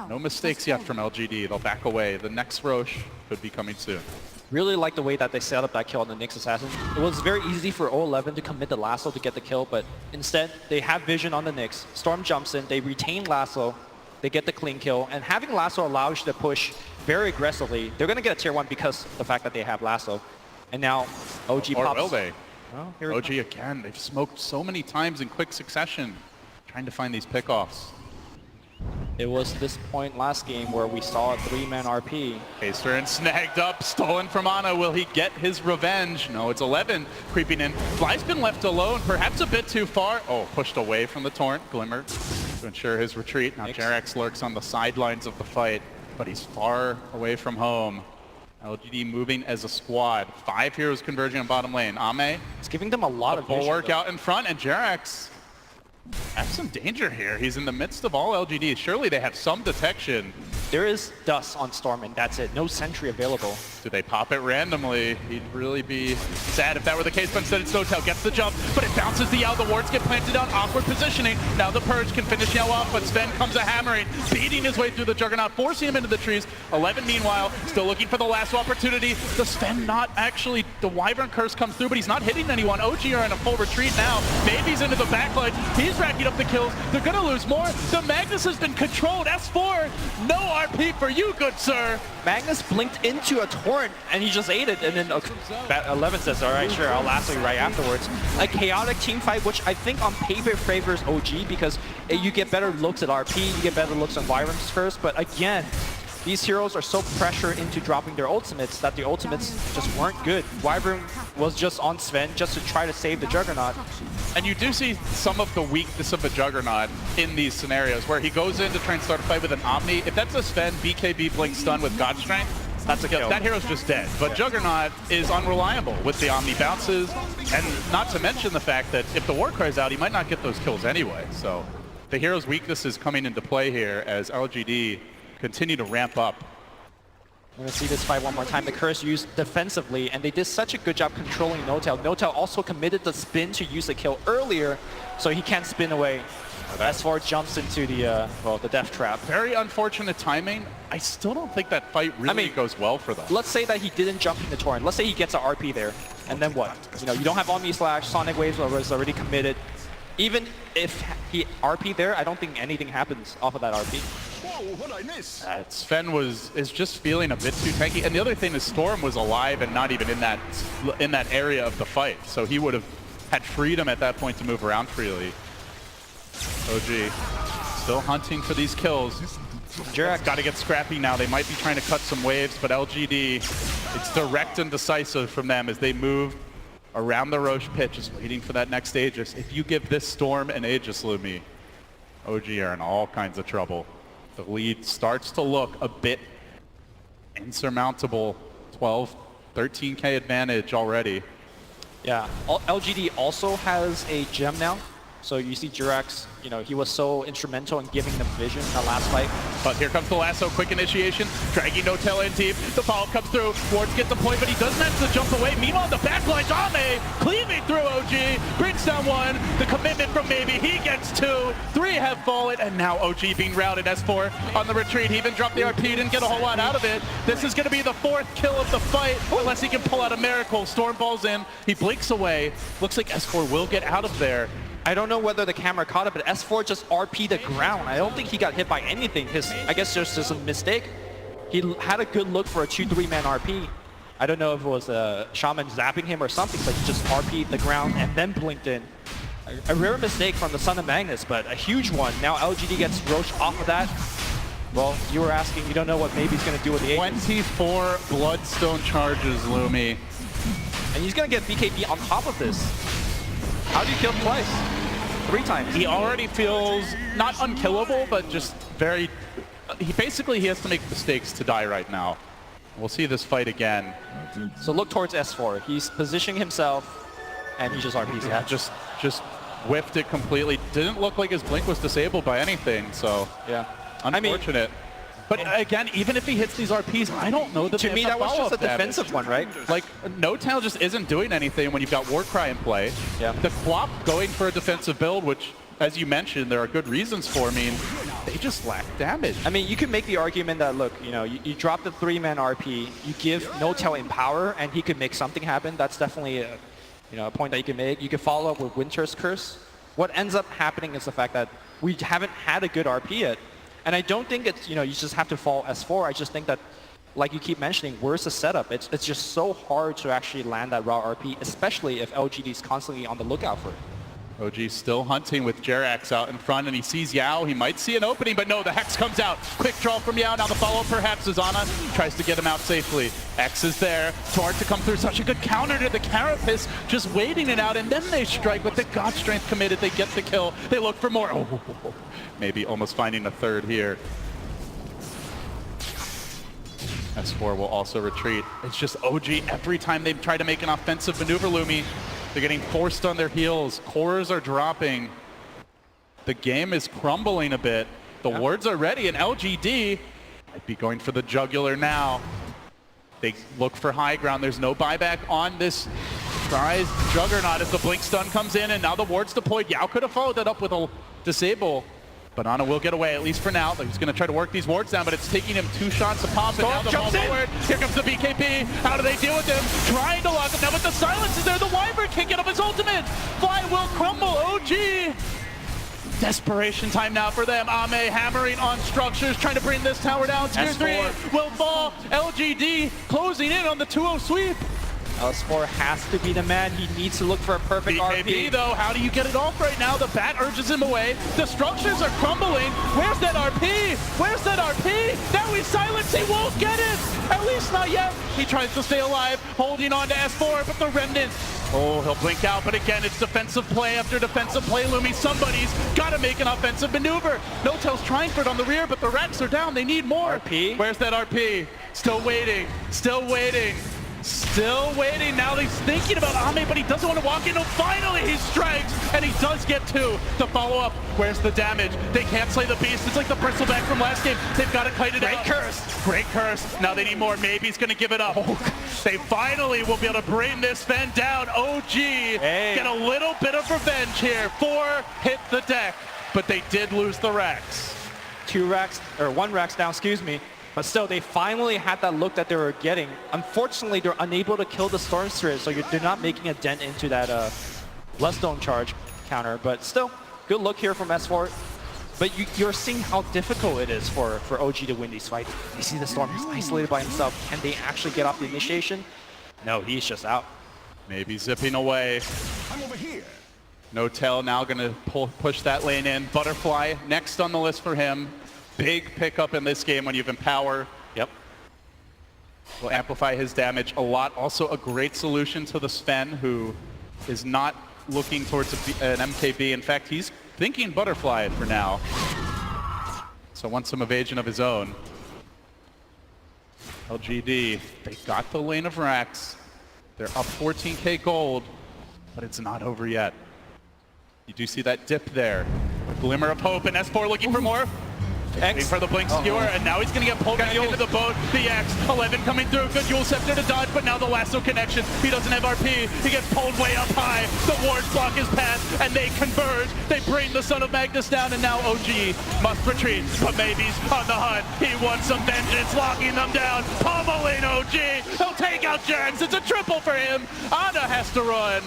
[SPEAKER 2] No mistakes yet from LGD. They'll back away. The next Roche could be coming soon.
[SPEAKER 1] really like the way that they set up that kill on the Nyx Assassin. It was very easy for 011 to commit the lasso to get the kill, but instead they have vision on the Nyx. Storm jumps in, they retain lasso, they get the clean kill, and having lasso allows you to push very aggressively. They're going to get a tier 1 because of the fact that they have lasso. And now OG
[SPEAKER 2] Or
[SPEAKER 1] pops.
[SPEAKER 2] will they?
[SPEAKER 1] Oh, here
[SPEAKER 2] OG again. They've smoked so many times in quick succession, trying to find these pickoffs.
[SPEAKER 1] It was this point last game where we saw a 3-man RP.
[SPEAKER 2] Hasterin snagged up, stolen from Ana. Will he get his revenge? No, it's 11 creeping in. Fly's been left alone, perhaps a bit too far. Oh, pushed away from the Torrent. Glimmer to ensure his retreat. Now Jerax lurks on the sidelines of the fight, but he's far away from home. LGD moving as a squad. 5 heroes converging on bottom lane. Ame,
[SPEAKER 1] It's giving them a lot of vision,
[SPEAKER 2] bulwark
[SPEAKER 1] though.
[SPEAKER 2] out in front, and Jerax have some danger here. He's in the midst of all LGD. Surely they have some detection.
[SPEAKER 1] There is dust on Storm, and that's it. No sentry available.
[SPEAKER 2] Do they pop it randomly? He'd really be sad if that were the case, but instead it's Notel. Gets the jump, but it bounces the Yao. The wards get planted down. Awkward positioning. Now the Purge can finish Yao off, but Sven comes a hammering, beating his way through the Juggernaut, forcing him into the trees. 11, meanwhile, still looking for the last opportunity. The Sven not actually, the Wyvern Curse comes through, but he's not hitting anyone. OG are in a full retreat now. Maybe's into the backline. He's racking up the kills. They're going to lose more. The Magnus has been controlled. S4, no RP for you, good sir.
[SPEAKER 1] Magnus blinked into a torrent and he just ate it, and then 11 says, all right, sure, I'll lasso you right afterwards. A chaotic team fight, which I think on paper favors OG because you get better looks at RP, you get better looks on Wyvern's first, but again, these heroes are so pressured into dropping their ultimates that the ultimates just weren't good. Wyvern was just on Sven just to try to save the Juggernaut.
[SPEAKER 2] And you do see some of the weakness of the Juggernaut in these scenarios where he goes in to try and start a fight with an Omni. If that's a Sven BKB Blink stun with God Strength,
[SPEAKER 1] That's a kill.
[SPEAKER 2] that hero's just dead. But Juggernaut is unreliable with the Omni bounces, and not to mention the fact that if the War Cry's out, he might not get those kills anyway. So the hero's weakness is coming into play here as LGD continue to ramp up.
[SPEAKER 1] We're going to see this fight one more time. The Curse used defensively, and they did such a good job controlling Notel. Notel also committed the spin to use the kill earlier, so he can't spin away. S4 jumps into the the death trap.
[SPEAKER 2] Very unfortunate timing. I still don't think that fight really goes well for them.
[SPEAKER 1] Let's say that he didn't jump in the torrent. Let's say he gets an RP there, and then what? You know, you don't have Omni Slash, Sonic Waves was already committed. Even if he RP there, I don't think anything happens off of that RP.
[SPEAKER 3] Whoa, what I miss?
[SPEAKER 2] Sven is just feeling a bit too tanky, and the other thing is Storm was alive and not even in that area of the fight, so he would have had freedom at that point to move around freely. OG still hunting for these kills.
[SPEAKER 1] Jirax
[SPEAKER 2] Got to get scrappy now. They might be trying to cut some waves, but LGD, it's direct and decisive from them as they move around the Roche pit, just waiting for that next Aegis. If you give this Storm an Aegis, Lumi, OG are in all kinds of trouble. The lead starts to look a bit insurmountable. 12, 13k advantage already.
[SPEAKER 1] Yeah, LGD also has a gem now. So you see Jirax, you know, he was so instrumental in giving them vision in that last fight.
[SPEAKER 2] But here comes the lasso, quick initiation, dragging Notel in deep. The follow-up comes through, Wards gets the point, but he does manage to jump away. Meanwhile, the backline, Ame cleaving through OG, brings down one. The commitment from Maybe, he gets two. Three have fallen, and now OG being routed. S4 on the retreat. He even dropped the RP, didn't get a whole lot out of it. This is going to be the fourth kill of the fight, unless he can pull out a miracle. Storm balls in, he blinks away. Looks like S4 will get out of there.
[SPEAKER 1] I don't know whether the camera caught it, but S4 just RP'd the ground. I don't think he got hit by anything. I guess just a mistake. He had a good look for a 2-3-man RP. I don't know if it was a Shaman zapping him or something, but he just RP'd the ground and then blinked in. A rare mistake from the Son of Magnus, but a huge one. Now LGD gets Roche off of that. Well, you were asking, you don't know what Maybe's going to do with the Aegis.
[SPEAKER 2] 24 Bloodstone charges, Lumi.
[SPEAKER 1] And he's going to get BKB on top of this. How do you kill him twice? 3 times.
[SPEAKER 2] He already feels not unkillable, but just very... He has to make mistakes to die right now. We'll see this fight again.
[SPEAKER 1] So look towards S4. He's positioning himself, and he just RPs.
[SPEAKER 2] Yeah, just whiffed it completely. Didn't look like his blink was disabled by anything, so...
[SPEAKER 1] Yeah.
[SPEAKER 2] Unfortunate. But again, even if he hits these RPs, I don't know that
[SPEAKER 1] to me that was just a defensive one, right?
[SPEAKER 2] Like, Notel just isn't doing anything when you've got Warcry in play.
[SPEAKER 1] Yeah.
[SPEAKER 2] The Quap going for a defensive build, which, as you mentioned, there are good reasons for. I mean, they just lack damage.
[SPEAKER 1] I mean, you can make the argument that, look, you know, you drop the 3-man RP, you give Notel Empower, and he could make something happen. That's definitely a, you know, a point that you can make. You can follow up with Winter's Curse. What ends up happening is the fact that we haven't had a good RP yet. And I don't think it's, you know, you just have to fall S4. I just think that, like you keep mentioning, where's the setup? It's just so hard to actually land that raw RP, especially if LGD is constantly on the lookout for it.
[SPEAKER 2] OG still hunting with Jirax out in front, and he sees Yao. He might see an opening, but no, the Hex comes out. Quick draw from Yao. Now the follow-up perhaps is Ana. Tries to get him out safely. X is there. Toward to come through. Such a good counter to the Carapace. Just waiting it out, and then they strike with the God Strength committed. They get the kill. They look for more. Oh, maybe almost finding a third here. S4 will also retreat. It's just OG every time they try to make an offensive maneuver, Lumi. They're getting forced on their heels. Cores are dropping. The game is crumbling a bit. The wards are ready, and LGD might be going for the jugular now. They look for high ground. There's no buyback on this tries Juggernaut as the blink stun comes in, and now the ward's deployed. Yao could have followed that up with a disable. But Ana will get away, at least for now. He's going to try to work these wards down, but it's taking him 2 shots to pop. And now the ball forward. Here comes the BKB. How do they deal with him? Trying to lock him down, but the silence is there. The Wyvern can't get up his ultimate. Fly will crumble. OG desperation time now for them. Ame hammering on structures, trying to bring this tower down. Tier
[SPEAKER 1] S4
[SPEAKER 2] 3 will fall. LGD closing in on the 2-0 sweep.
[SPEAKER 1] S4 has to be the man. He needs to look for a perfect
[SPEAKER 2] BKB
[SPEAKER 1] RP.
[SPEAKER 2] though, how do you get it off right now? The bat urges him away. The structures are crumbling. Where's that RP? Where's that RP? Now we silence, he won't get it! At least not yet. He tries to stay alive, holding on to S4, but the remnant, oh, he'll blink out, but again, it's defensive play after defensive play. Lumi, somebody's gotta make an offensive maneuver. No-Tail's trying for it on the rear, but the Rex are down, they need more.
[SPEAKER 1] RP?
[SPEAKER 2] Where's that RP? Still waiting, still waiting. Still waiting. Now he's thinking about Ame, but he doesn't want to walk in. No, finally he strikes, and he does get two. To follow up, where's the damage? They can't slay the beast. It's like the bristleback from last game. They've got to kite it out.
[SPEAKER 1] Great curse.
[SPEAKER 2] Great curse. Now they need more. Maybe he's going to give it up. They finally will be able to bring this Fen down. OG get a little bit of revenge here. 4 hit the deck, but they did lose the Rex.
[SPEAKER 1] 1 Rex down, excuse me. But still, they finally had that look that they were getting. Unfortunately, they're unable to kill the Storm Spirit, so they're not making a dent into that Bloodstone charge counter. But still, good look here from S4. But you're seeing how difficult it is for OG to win these fights. You see the Storm, he's isolated by himself. Can they actually get off the initiation? No, he's just out.
[SPEAKER 2] Maybe zipping away.
[SPEAKER 3] I'm over here.
[SPEAKER 2] No-Tail now going to push that lane in. Butterfly next on the list for him. Big pickup in this game when you have Empower.
[SPEAKER 1] Yep.
[SPEAKER 2] Will amplify his damage a lot. Also a great solution to the Sven, who is not looking towards an MKB. In fact, he's thinking Butterfly for now. So wants some evasion of his own. LGD, they got the lane of Rax. They're up 14k gold, but it's not over yet. You do see that dip there. A glimmer of hope, and S4 looking for more. Waiting for the blink skewer, and now he's going to get pulled back into the boat. The X, 11 coming through. Good Yule Scepter to dodge, but now the lasso connection. He doesn't have RP. He gets pulled way up high. The wards block his path, and they converge. They bring the Son of Magnus down, and now OG must retreat. But maybe's on the hunt. He wants some vengeance, locking them down. Pummeling OG. He'll take out Jax. It's a triple for him. Ana has to run.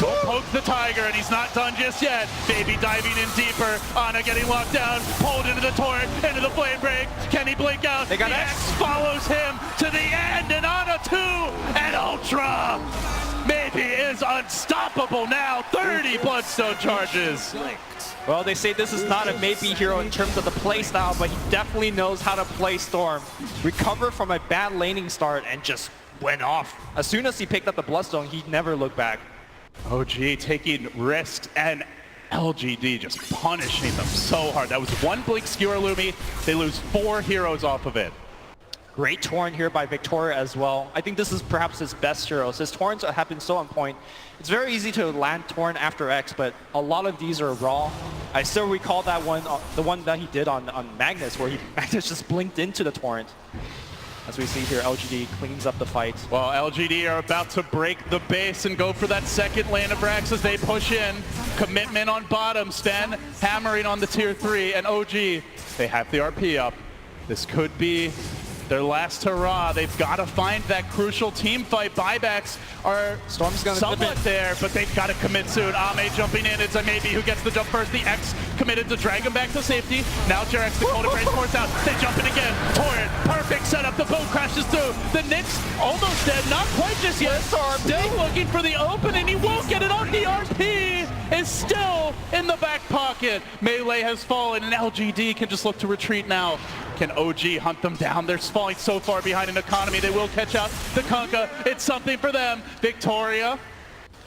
[SPEAKER 2] Don't poke the tiger, and he's not done just yet. Baby diving in deeper. Ana getting locked down, pulled into the torrent, into the flame break. Can he blink out?
[SPEAKER 1] They got
[SPEAKER 2] the X follows him to the end, and Ana 2 and Ultra. Maybe is unstoppable now. 30 Bloodstone charges.
[SPEAKER 1] Well, they say this is not a maybe hero in terms of the play style, but he definitely knows how to play Storm. Recover from a bad laning start and just went off. As soon as he picked up the Bloodstone, he never looked back.
[SPEAKER 2] OG taking risks, and LGD just punishing them so hard. That was 1 blink skewer Lumi. They lose 4 heroes off of it.
[SPEAKER 1] Great Torrent here by Victoria as well. I think this is perhaps his best heroes. His Torrents have been so on point. It's very easy to land Torrent after X, but a lot of these are raw. I still recall that one, the one that he did on Magnus, where Magnus just blinked into the Torrent. As we see here, LGD cleans up the fight.
[SPEAKER 2] Well, LGD are about to break the base and go for that second lane of Rax as they push in. Commitment on bottom, Sven hammering on the tier 3, and OG, they have the RP up. This could be their last hurrah. They've got to find that crucial team fight. Buybacks are
[SPEAKER 1] Storm's gonna
[SPEAKER 2] somewhat there, but they've got to commit soon. Ame jumping in. It's a maybe who gets the jump first. The X committed to drag him back to safety. Now Jarex, the Cold Embrace force out. They jump in again. Torrent, perfect setup. The boat crashes through. The Nyx almost dead. Not quite just yet. Still looking for the open, and he won't get it on. The RP is still in the back pocket. Melee has fallen, and LGD can just look to retreat now. Can OG hunt them down? They're falling so far behind in economy. They will catch out the Kunkka. It's something for them. Victoria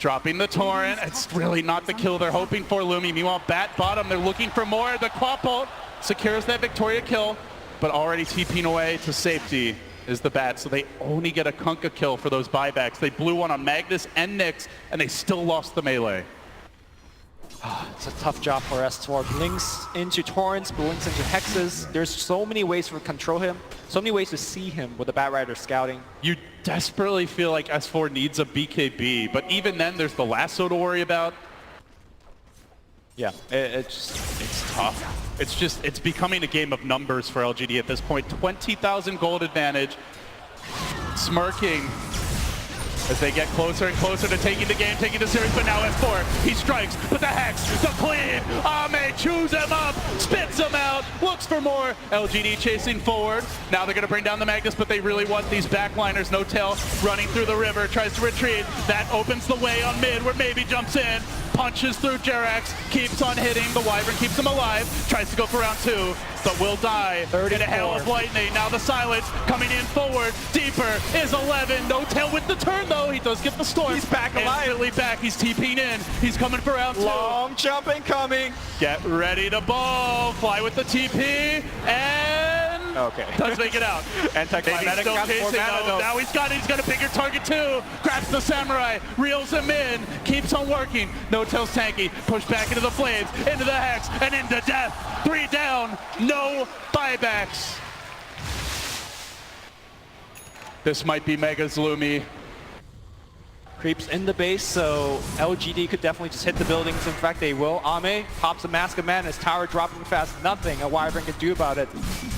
[SPEAKER 2] dropping the Torrent. It's really not the kill they're hoping for, Lumi. Meanwhile, bat bottom, they're looking for more. The Quapult secures that Victoria kill, but already TPing away to safety is the bat, so they only get a Kunkka kill for those buybacks. They blew one on Magnus and Nyx, and they still lost the melee.
[SPEAKER 1] It's a tough job for S4. Blinks into Torrents, blinks into Hexes. There's so many ways to control him, so many ways to see him with the Bat Rider scouting.
[SPEAKER 2] You desperately feel like S4 needs a BKB, but even then there's the lasso to worry about.
[SPEAKER 1] Yeah, it's tough.
[SPEAKER 2] It's becoming a game of numbers for LGD at this point. 20,000 gold advantage. Smirking. as they get closer and closer to taking the game, taking the series, but now F4, he strikes, but the Hex, the clean, Ame chews him up, spits him out, looks for more, LGD chasing forward, now they're going to bring down the Magnus, but they really want these backliners, No Tail running through the river, tries to retreat, that opens the way on mid, where Maybe jumps in, punches through Jerax, keeps on hitting, the Wyvern keeps him alive, tries to go for round 2, but will die in a hail of lightning. Now the Silence coming in forward, deeper is 11, No Tail with the turn though, he does get the storm.
[SPEAKER 1] He's back alive.
[SPEAKER 2] Instantly back, he's TP'ing in, he's coming for round 2.
[SPEAKER 1] Long jump incoming.
[SPEAKER 2] Get ready to ball, fly with the TP, and does make it out.
[SPEAKER 1] Anticlimactic
[SPEAKER 2] Still chasing though. Now he's got a bigger target too. Grabs the Samurai, reels him in, keeps on working. No Tail's tanky, pushed back into the flames, into the Hex, and into death. 3 down, no buybacks. This might be Mega's Lumi.
[SPEAKER 1] Creeps in the base, so LGD could definitely just hit the buildings. In fact, they will. Ame pops a Mask of Madness, tower dropping fast. Nothing a Wyvern can do about it.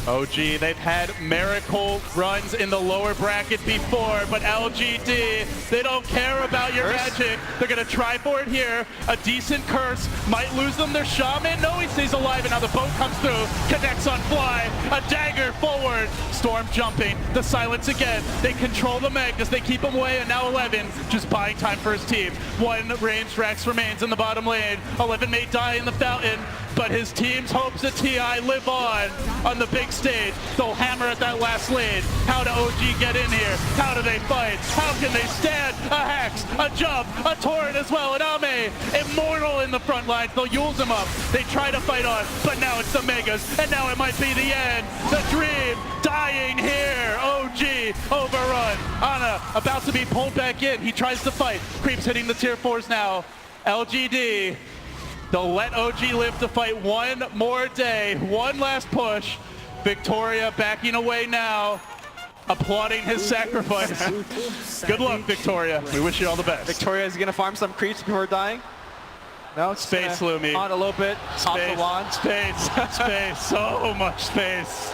[SPEAKER 2] OG, they've had miracle runs in the lower bracket before, but LGD, they don't care about your magic. They're going to try for it here. A decent curse might lose them their shaman. No, he stays alive, and now the boat comes through. Connects on fly. A dagger forward. Storm jumping. The Silence again. They control the Magnus. They keep him away, and now 11 just buying time for his team. 1 ranged Rex remains in the bottom lane. 11 may die in the fountain, but his team's hopes at TI live on the big stage. They'll hammer at that last lane. How do OG get in here? How do they fight? How can they stand? A Hex, a jump, a torrent as well, and Ame, immortal in the front lines. They'll use him up. They try to fight on, but now it's the Megas, and now it might be the end. The dream dying here. OG overrun. Ana about to be pulled back in. He tries to fight. Creeps hitting the tier 4s now. LGD, they'll let OG live to fight one more day. One last push. Victoria backing away now, applauding his sacrifice. Good luck, Victoria. We wish you all the best.
[SPEAKER 1] Victoria is going to farm some creeps before dying. No, it's
[SPEAKER 2] space, Lumi.
[SPEAKER 1] On a little bit.
[SPEAKER 2] Space. So much space.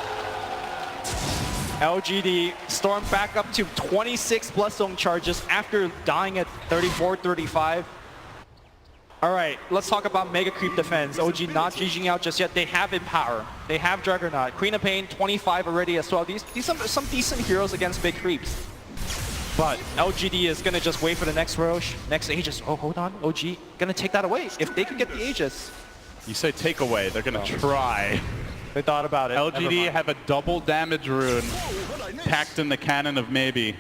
[SPEAKER 1] LGD storm back up to 26 plus zone charges after dying at 34, 35. All right, let's talk about Mega Creep defense. OG not GGing out just yet. They have Empower. They have Juggernaut. Queen of Pain, 25 already as well. These some decent heroes against big creeps. But LGD is going to just wait for the next Roche, next Aegis. Oh, hold on. OG going to take that away. If they can get the Aegis.
[SPEAKER 2] You say take away. They're going to try.
[SPEAKER 1] They thought about it.
[SPEAKER 2] LGD have a double damage rune packed in the cannon of Maybe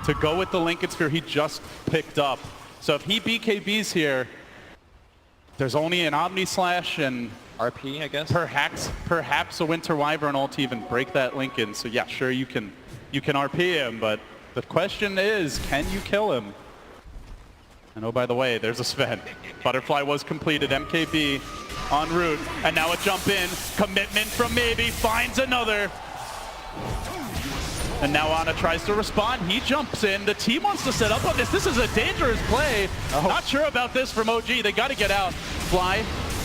[SPEAKER 2] to go with the Lincoln Sphere he just picked up. So if he BKBs here, there's only an Omni Slash and
[SPEAKER 1] RP, I guess.
[SPEAKER 2] Perhaps a Winter Wyvern ult to even break that Lincoln. So yeah, sure you can RP him, but the question is, can you kill him? And oh, by the way, there's a Sven. Butterfly was completed, MKB en route, and now a jump in, commitment from Maybe, finds another. And now Ana tries to respond, he jumps in, the team wants to set up on this. This is a dangerous play. Not sure about this from OG, they gotta get out. Fly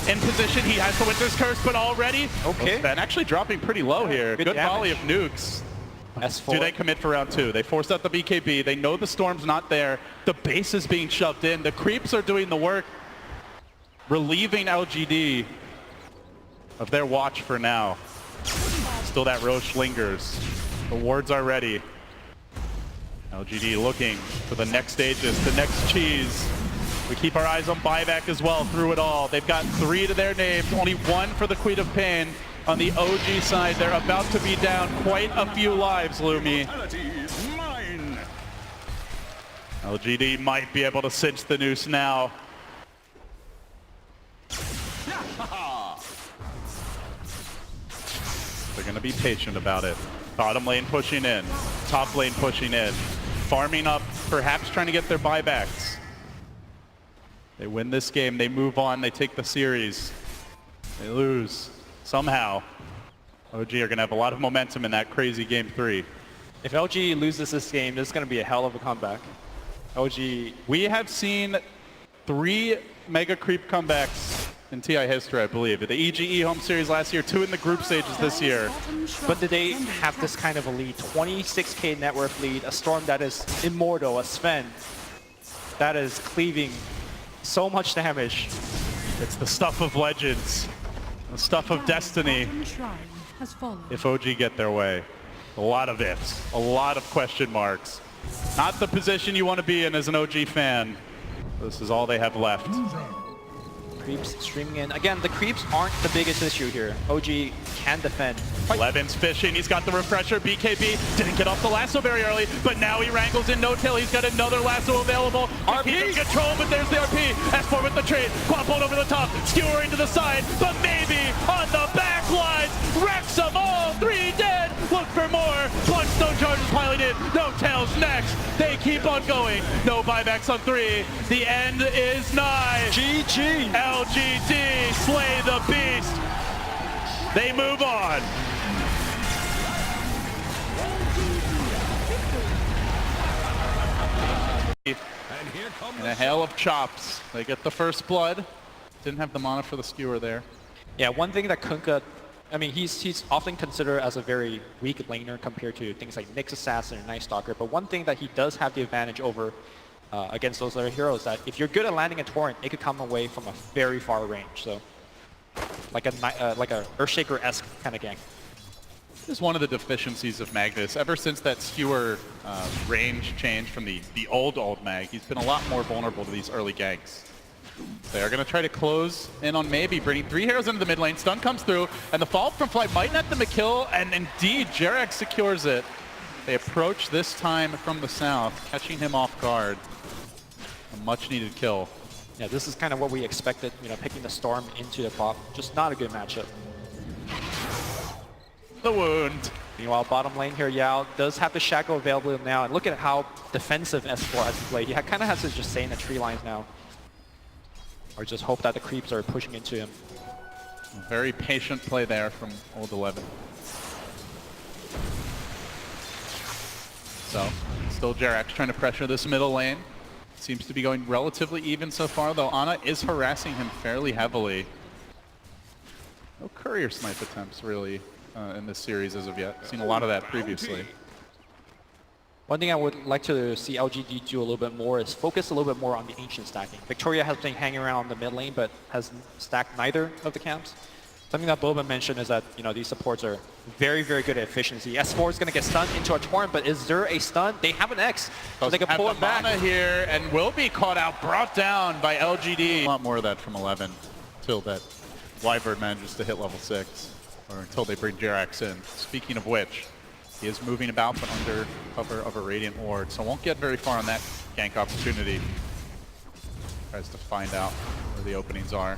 [SPEAKER 2] in position, he has the Winter's Curse, but already, Sven actually dropping pretty low here. Good volley of nukes.
[SPEAKER 1] S4.
[SPEAKER 2] Do they commit for round 2? They forced out the BKB. They know the storm's not there. The base is being shoved in. The creeps are doing the work, relieving LGD of their watch for now. Still that Roche lingers. The wards are ready. LGD looking for the next Aegis, the next cheese. We keep our eyes on buyback as well through it all. They've got 3 to their names, only 1 for the Queen of Pain. On the OG side, they're about to be down quite a few lives, Lumi. LGD might be able to cinch the noose now. They're going to be patient about it. Bottom lane pushing in, top lane pushing in, farming up, perhaps trying to get their buybacks. They win this game, they move on, they take the series. They lose. Somehow, OG are going to have a lot of momentum in that crazy game 3.
[SPEAKER 1] If LG loses this game, this is going to be a hell of a comeback. OG...
[SPEAKER 2] We have seen 3 Mega Creep comebacks in TI history, I believe. The EGE home series last year, 2 in the group stages this year.
[SPEAKER 1] But did they have this kind of a lead? 26k net worth lead, a Storm that is immortal, a Sven that is cleaving so much damage.
[SPEAKER 2] It's the stuff of legends, the stuff of destiny. If OG get their way, a lot of ifs, a lot of question marks. Not the position you want to be in as an OG fan. This is all they have left.
[SPEAKER 1] Creeps streaming in. Again, the creeps aren't the biggest issue here. OG can defend.
[SPEAKER 2] Levin's fishing, he's got the refresher. BKB didn't get off the lasso very early, but now he wrangles in no-tail. He's got another lasso available. RP control, but there's the RP. S4 with the trade. Quapold over the top, skewering to the side, but maybe on the back lines. Wrecks them all, 3 dead. Look for more. Bloodstone charges piling in. No-tails next. They keep on going. No buybacks on 3. The end is nigh.
[SPEAKER 1] GG.
[SPEAKER 2] LGD slay the beast. They move on.
[SPEAKER 3] And here come
[SPEAKER 2] And a hail of chops. They get the first blood. Didn't have the mana for the skewer there.
[SPEAKER 1] Yeah, one thing that Kunkka, I mean, he's often considered as a very weak laner compared to things like Nyx Assassin and Night Stalker, but one thing that he does have the advantage over against those other heroes, that if you're good at landing a torrent, it could come away from a very far range. So, like a Earthshaker-esque kind of gank.
[SPEAKER 2] This is one of the deficiencies of Magnus. Ever since that skewer range change from the old Mag, he's been a lot more vulnerable to these early ganks. They are going to try to close in on maybe bringing 3 heroes into the mid lane. Stun comes through, and the follow-up from Flight might net them a kill, and indeed, Jerax secures it. They approach this time from the south, catching him off guard. A much-needed kill.
[SPEAKER 1] Yeah, this is kind of what we expected, you know, picking the Storm into the top. Just not a good matchup.
[SPEAKER 2] The wound.
[SPEAKER 1] Meanwhile, bottom lane here, Yao does have the Shackle available now, and look at how defensive S4 has played. He kind of has to just stay in the tree lines now. Or just hope that the creeps are pushing into him.
[SPEAKER 2] Very patient play there from Old 11. So, still Jerax trying to pressure this middle lane. Seems to be going relatively even so far, though Ana is harassing him fairly heavily. No courier snipe attempts, really, in this series as of yet. Seen a lot of that previously.
[SPEAKER 1] One thing I would like to see LGD do a little bit more is focus a little bit more on the ancient stacking. Victoria has been hanging around the mid lane, but has stacked neither of the camps. Something that Boba mentioned is that, you know, these supports are very, very good at efficiency. S4 is going to get stunned into a torrent, but is there a stun? They have an X, so they can pull it back.
[SPEAKER 2] Mana here, and will be caught out, brought down by LGD. A lot more of that from 11 till that Wyvern manages to hit level 6, or until they bring Jerax in. Speaking of which, he is moving about, but under cover of a Radiant Ward, so won't get very far on that gank opportunity. Tries to find out where the openings are.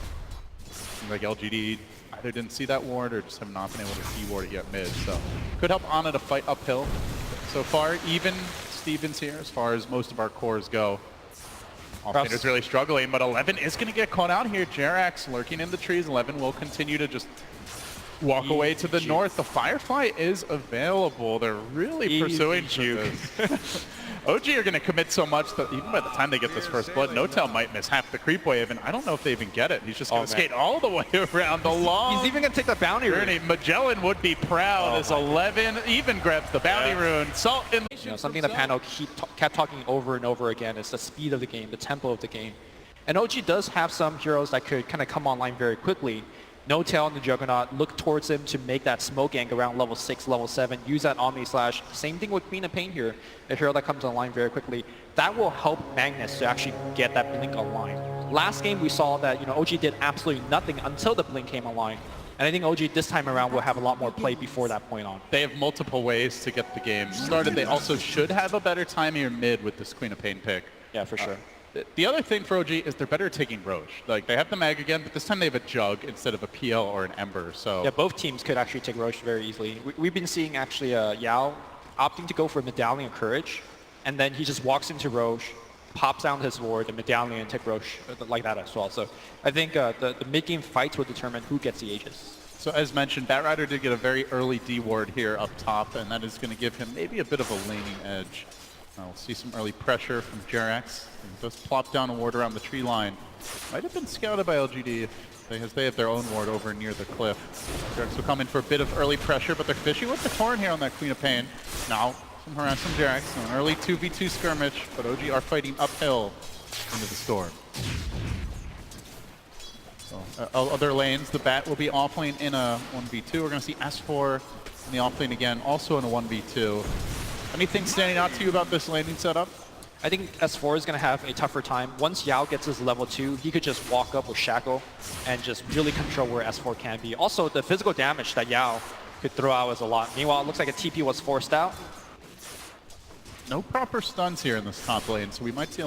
[SPEAKER 2] Seems like LGD either didn't see that ward or just have not been able to de-ward it yet mid, so could help Ana to fight uphill. So far, even Stevens here as far as most of our cores go. Offlaner's really struggling, but 11 is going to get caught out here. Jerax lurking in the trees. 11 will continue to just walk away to the north. The Firefly is available. They're really pursuing this. OG are going to commit so much that even by the time they get this first blood, No-Tail might miss half the creep wave, and I don't know if they even get it. He's just going to skate all the way around the long.
[SPEAKER 1] He's even going to take the bounty rune.
[SPEAKER 2] Magellan would be proud as 11 even grabs the bounty rune. Salt in.
[SPEAKER 1] You know, something the panel kept talking over and over again is the speed of the game, the tempo of the game. And OG does have some heroes that could kind of come online very quickly. No-Tail and the Juggernaut, look towards him to make that smoke gank around level 6, level 7, use that Omni Slash. Same thing with Queen of Pain here, a hero that comes online very quickly. That will help Magnus to actually get that Blink online. Last game we saw that, you know, OG did absolutely nothing until the Blink came online. And I think OG this time around will have a lot more play before that point on.
[SPEAKER 2] They have multiple ways to get the game started. They also should have a better time here mid with this Queen of Pain pick.
[SPEAKER 1] Yeah, for sure.
[SPEAKER 2] The other thing for OG is they're better at taking Roche. Like, they have the Mag again, but this time they have a Jug instead of a PL or an Ember, so...
[SPEAKER 1] Yeah, both teams could actually take Roche very easily. We've been seeing actually Yao opting to go for Medallion of Courage, and then he just walks into Roche, pops down his ward, the Medallion, and take Roche like that as well. So I think the mid-game fights will determine who gets the Aegis.
[SPEAKER 2] So as mentioned, Batrider did get a very early D ward here up top, and that is going to give him maybe a bit of a laning edge. We'll see some early pressure from Jerax. He does plop down a ward around the tree line. Might have been scouted by LGD as they have their own ward over near the cliff. Jerax will come in for a bit of early pressure, but they're fishing with the Torrent here on that Queen of Pain. Now, some harass from Jerax. So an early 2v2 skirmish, but OG are fighting uphill into the storm. So, other lanes, the Bat will be offlane in a 1v2. We're going to see S4 in the offlane again, also in a 1v2. Anything standing out to you about this laning setup?
[SPEAKER 1] I think S4 is going to have a tougher time. Once Yao gets his level 2, he could just walk up with Shackle and just really control where S4 can be. Also, the physical damage that Yao could throw out is a lot. Meanwhile, it looks like a TP was forced out.
[SPEAKER 2] No proper stuns here in this top lane, so we might see a